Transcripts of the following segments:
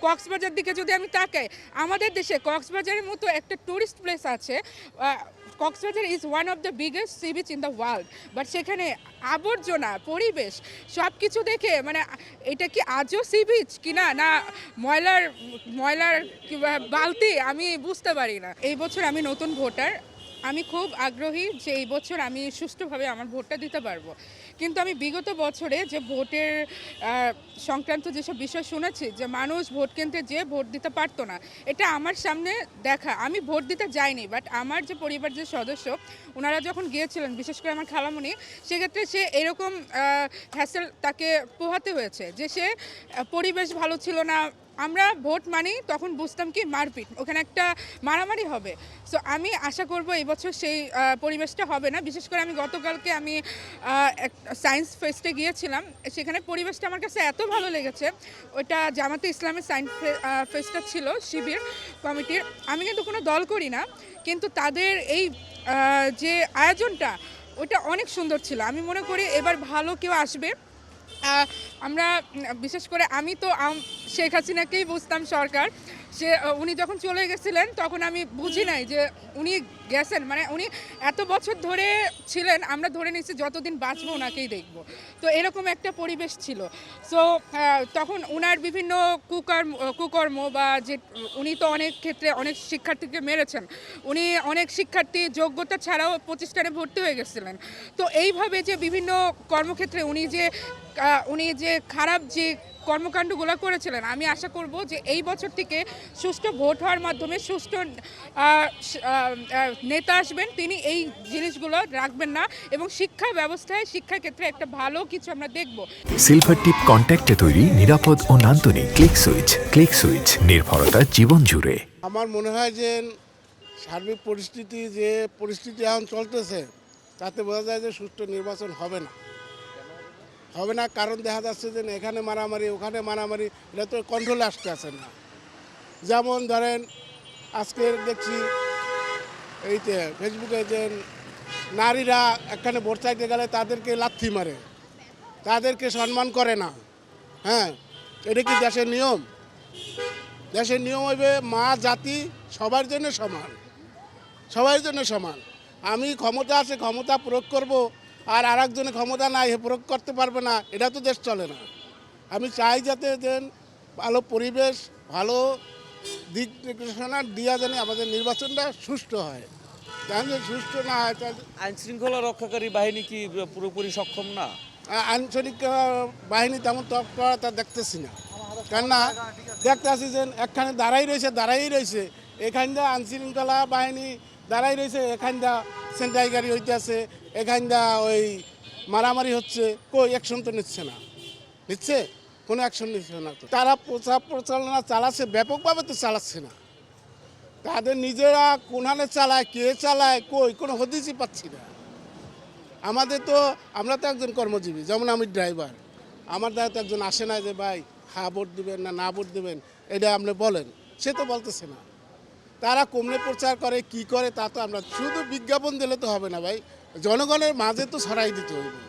কক্সবাজার দিকে যদি আমি তাকাই, আমাদের দেশে কক্সবাজারের মতো একটা টুরিস্ট প্লেস আছে। Cox's Bazar is one of the biggest sea beach in the world, but সেখানে আবর্জনা, পরিবেশ সব কিছু দেখে মানে এটা কি আজও সি বিচ কিনা না ময়লার ময়লার কিংবা বালতি, আমি বুঝতে পারি না। এই বছর আমি নতুন ভোটার, আমি খুব আগ্রহী যে এই বছর আমি সুষ্ঠুভাবে আমার ভোটটা দিতে পারবো। কিন্তু আমি বিগত বছরে যে ভোটের সংক্রান্ত যেসব বিষয় শুনেছি, যে মানুষ ভোট কেন্দ্রে যেয়ে ভোট দিতে পারতো না, এটা আমার সামনে দেখা। আমি ভোট দিতে যাইনি, বাট আমার যে পরিবার যে সদস্য ওনারা যখন গিয়েছিলেন, বিশেষ করে আমার খালামণি, সেক্ষেত্রে সে এরকম হ্যাসেল তাকে পোহাতে হয়েছে যে সে পরিবেশ ভালো ছিল না। আমরা ভোট মানি তখন বুঝতাম কি মারপিট, ওখানে একটা মারামারি হবে। সো আমি আশা করব এই বছর সেই পরিবেশটা হবে না। বিশেষ করে আমি গতকালকে আমি সায়েন্স ফেস্টে গিয়েছিলাম, সেখানে পরিবেশটা আমার কাছে এত ভালো লেগেছে। ওইটা জামাতে ইসলামের সায়েন্স ফেস্টটা ছিল শিবির কমিটির। আমি কিন্তু কোনো দল করি না, কিন্তু তাদের এই যে আয়োজনটা ওটা অনেক সুন্দর ছিল। আমি মনে করি এবার ভালো কেউ আসবে। আমরা বিশেষ করে আমি তো শেখ হাসিনাকেই বুঝতাম সরকার, সে উনি যখন চলে গেছিলেন তখন আমি বুঝি নাই যে উনি গেছেন, মানে উনি এত বছর ধরে ছিলেন, আমরা ধরে নিচ্ছি যতদিন বাঁচবো ওনাকেই দেখব। তো এরকম একটা পরিবেশ ছিল। সো তখন ওনার বিভিন্ন কুকর্ম বা যে উনি তো অনেক ক্ষেত্রে অনেক শিক্ষার্থীকে মেরেছেন, উনি অনেক শিক্ষার্থী যোগ্যতা ছাড়াও প্রতিষ্ঠানে ভর্তি হয়ে গেছিলেন। তো এইভাবে যে বিভিন্ন কর্মক্ষেত্রে উনি যে খারাপ যে কর্মকাণ্ডগুলো করেছিলেন, আমি আশা করব যে এই বছর থেকে সুষ্ঠু ভোট হওয়ার মাধ্যমে সুষ্ঠু নেতা আসবেন, তিনি এই জিনিসগুলো রাখবেন না এবং শিক্ষা ব্যবস্থায় শিক্ষার ক্ষেত্রে একটা ভালো কিছু আমরা দেখব। সিলভার টিপ কন্ট্যাক্টে তৈরি নিরাপদ ও নান্দনিক ক্লিক সুইচ নির্ভরতা জীবন জুড়ে। আমার মনে হয় যে সার্বিক পরিস্থিতি এখন চলতেছে, তাতে বোঝা যায় যে সুষ্ঠু নির্বাচন হবে না। কারণ দেখা যাচ্ছে যে এখানে মারামারি ওখানে মারামারি, এটা তো কন্ট্রোলে আসতে না। যেমন ধরেন আজকে দেখছি এইতে ফেসবুকে যে নারীরা এখানে ভোট চাইতে গেলে তাদেরকে লাথি মারে, তাদেরকে সম্মান করে না। হ্যাঁ, এটা কি দেশের নিয়ম? দেশের নিয়ম হইবে মা জাতি সবার জন্য সমান। আমি ক্ষমতা আছে, ক্ষমতা প্রয়োগ করব, আর আরেকজনের ক্ষমতা নাই, প্রয়োগ করতে পারবে না, এটা তো দেশ চলে না। আমি চাই যাতে ভালো পরিবেশ, ভালো দিক নির্দেশনা দিয়া জানি আমাদের নির্বাচনটা সুষ্ঠু হয়। তাহলে সুষ্ঠু না হয় তাহলে আইন শৃঙ্খলা রক্ষাকারী বাহিনী কি পুরোপুরি সক্ষম না? আইনশৃঙ্খলা বাহিনী তেমন তৎপরতা দেখতেছি না। কেননা দেখতেছি যে একখানে দাঁড়াই রয়েছে, এখানটা আইনশৃঙ্খলা বাহিনী দাঁড়াই রয়েছে, এখানটা সেন্টাই গাড়ি হইতেছে, এখানটা ওই মারামারি হচ্ছে, কই অ্যাকশন তো নিচ্ছে কোনো অ্যাকশন নিচ্ছে না। তো তারা প্রচারণা চালাচ্ছে, ব্যাপকভাবে তো চালাচ্ছে না। তাদের নিজেরা কোনখানে চালায়, কে চালায়, কই কোনো হদিসই পাচ্ছি না। আমরা তো একজন কর্মজীবী, যেমন আমি ড্রাইভার, আমার দ্বারা তো একজন আসে না যে ভাই ভোট দিবেন না ভোট দিবেন, এটা আপনি বলেন, সে তো বলতেছে না। তারা কমলে প্রচার করে কি করে তা তো আমরা শুধু বিজ্ঞাপন দিলে তো হবে না ভাই, জনগণের মাঝে তো ছড়াই দিতে হইবে।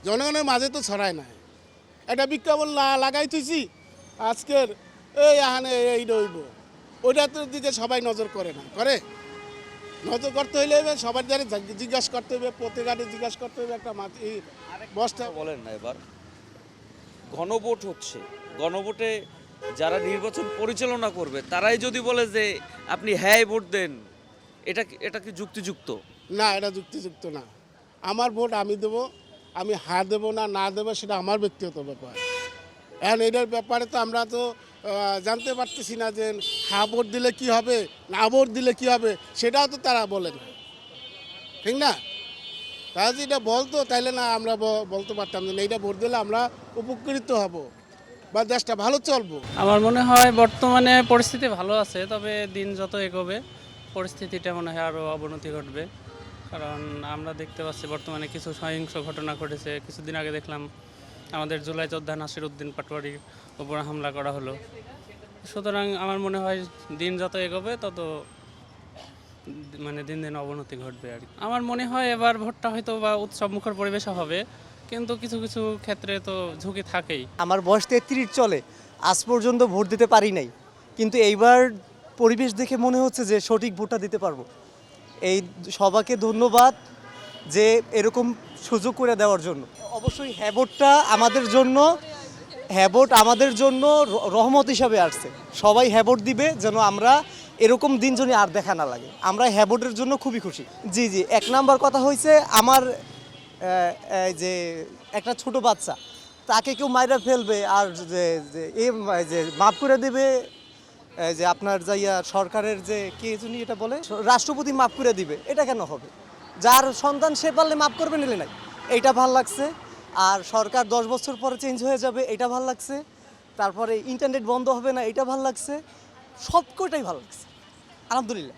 জনগণের মাঝে তো ছড়ায় না, একটা বিজ্ঞাপন লাগাই তুইছি আজকের এই আহানে এই রইব, ওইটার দিকে সবাই নজর করে না, নজর করতে হইলে সবার দ্বারা জিজ্ঞাসা করতে হবে, প্রত্যেকটা জিজ্ঞাসা করতে হবে। একটা বস্তা বলেন না, এবার গণভোট হচ্ছে, গণভোটে যারা নির্বাচন পরিচালনা করবে তারাই যদি বলে যে আপনি হ্যাঁ ভোট দেন, এটা কি যুক্তিযুক্ত? না, এটা যুক্তিযুক্ত না। আমার ভোট আমি দেবো, আমি হ্যাঁ দেবো না দেবো সেটা আমার ব্যক্তিগত ব্যাপার। এখন এটার ব্যাপারে তো আমরা তো জানতে পারতেছি না যে হ্যাঁ ভোট দিলে কি হবে, না ভোট দিলে কি হবে, সেটাও তো তারা বলে না, ঠিক না? তারা যদি এটা বলতো তাইলে না আমরা বলতে পারতাম যে এইটা ভোট দিলে আমরা উপকৃত হব বা দেশটা ভালো চলবো। আমার মনে হয় বর্তমানে পরিস্থিতি ভালো আছে, তবে দিন যত এগোবে পরিস্থিতিটা মনে হয় আরও অবনতি ঘটবে। কারণ আমরা দেখতে পাচ্ছি বর্তমানে কিছু সহিংস ঘটনা ঘটেছে। কিছুদিন আগে দেখলাম আমাদের জুলাই যোদ্ধা নাসিরউদ্দিন পাটোয়ারির উপর হামলা করা হলো। সুতরাং আমার মনে হয় দিন যত এগোবে তত দিন দিন অবনতি ঘটবে আর কি। আমার মনে হয় এবার ভোটটা হয়তো বা উৎসবমুখর পরিবেশে হবে, কিন্তু কিছু কিছু ক্ষেত্রে তো ঝুঁকি থাকেই। আমার বয়স 33 চলে, আজ পর্যন্ত ভোট দিতে পারি নাই, কিন্তু এইবার পরিবেশ দেখে মনে হচ্ছে যে সঠিক ভোটটা দিতে পারবো। এই সবাইকে ধন্যবাদ যে এরকম সুযোগ করে দেওয়ার জন্য। অবশ্যই হ্যাঁ ভোটটা আমাদের জন্য, হ্যাঁ ভোট আমাদের জন্য রহমত হিসাবে আসছে। সবাই হ্যাঁ ভোট দিবে যেন আমরা এরকম দিন যেন আর দেখা না লাগে। আমরা হ্যাঁ ভোটের জন্য খুবই খুশি। জি জি, এক নাম্বার কথা হয়েছে আমার এই যে একটা ছোট বাচ্চা, তাকে কেউ মাইরা ফেলবে আর যে মাফ করে দেবে, এই যে আপনার যাইয়া সরকারের যে কে জানি এটা বলে রাষ্ট্রপতি মাফ করে দিবে, এটা কেন হবে? যার সন্তান সে পারলে মাফ করবে, নিলে নাই, এইটা ভাল লাগছে। আর সরকার 10 বছর পরে চেঞ্জ হয়ে যাবে, এটা ভাল লাগছে। তারপরে ইন্টারনেট বন্ধ হবে না, এটা ভাল লাগছে। সব কটাই ভালো লাগছে, আলহামদুলিল্লাহ।